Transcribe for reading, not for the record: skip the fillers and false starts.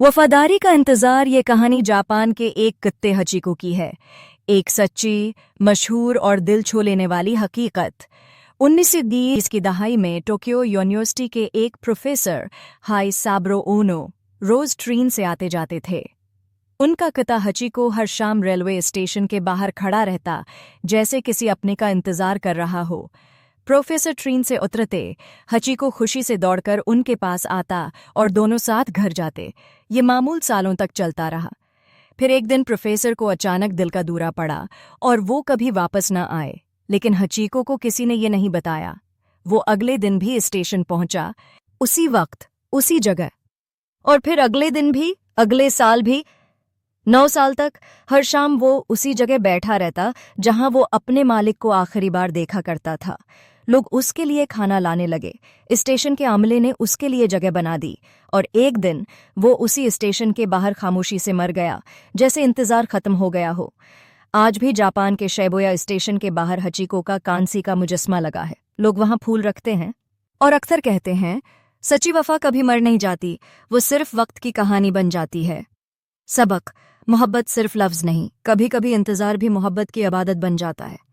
वफादारी का इंतजार ये कहानी जापान के एक कुत्ते हचिको की है। एक सच्ची, मशहूर और दिल छू लेने वाली हकीकत। 1920 की दहाई में टोक्यो यूनिवर्सिटी के एक प्रोफेसर हाई साब्रो ओनो रोज ट्रेन से आते जाते थे। उनका कुत्ता हचिको हर शाम रेलवे स्टेशन के बाहर खड़ा रहता, जैसे किसी अपने का इंतजार कर रहा हो। प्रोफेसर ट्रेन से उतरते, हचिको खुशी से दौड़कर उनके पास आता और दोनों साथ घर जाते। ये मामूल सालों तक चलता रहा। फिर एक दिन प्रोफेसर को अचानक दिल का दौरा पड़ा और वो कभी वापस न आए। लेकिन हचिको को किसी ने ये नहीं बताया। वो अगले दिन भी स्टेशन पहुंचा, उसी वक्त, उसी जगह। और फिर अगले दिन भी, अगले साल भी, 9 साल तक हर शाम वो उसी जगह बैठा रहता जहां वो अपने मालिक को आखिरी बार देखा करता था। लोग उसके लिए खाना लाने लगे, स्टेशन के अमले ने उसके लिए जगह बना दी, और एक दिन वो उसी स्टेशन के बाहर खामोशी से मर गया, जैसे इंतजार खत्म हो गया हो। आज भी जापान के शिबुया स्टेशन के बाहर हचिको का कांसी का मुजस्मा लगा है। लोग वहां फूल रखते हैं और अक्सर कहते हैं, सच्ची वफा कभी मर नहीं जाती, वो सिर्फ वक्त की कहानी बन जाती है। सबक: मोहब्बत सिर्फ लफ्ज नहीं, कभी कभी इंतजार भी मोहब्बत की इबादत बन जाता है।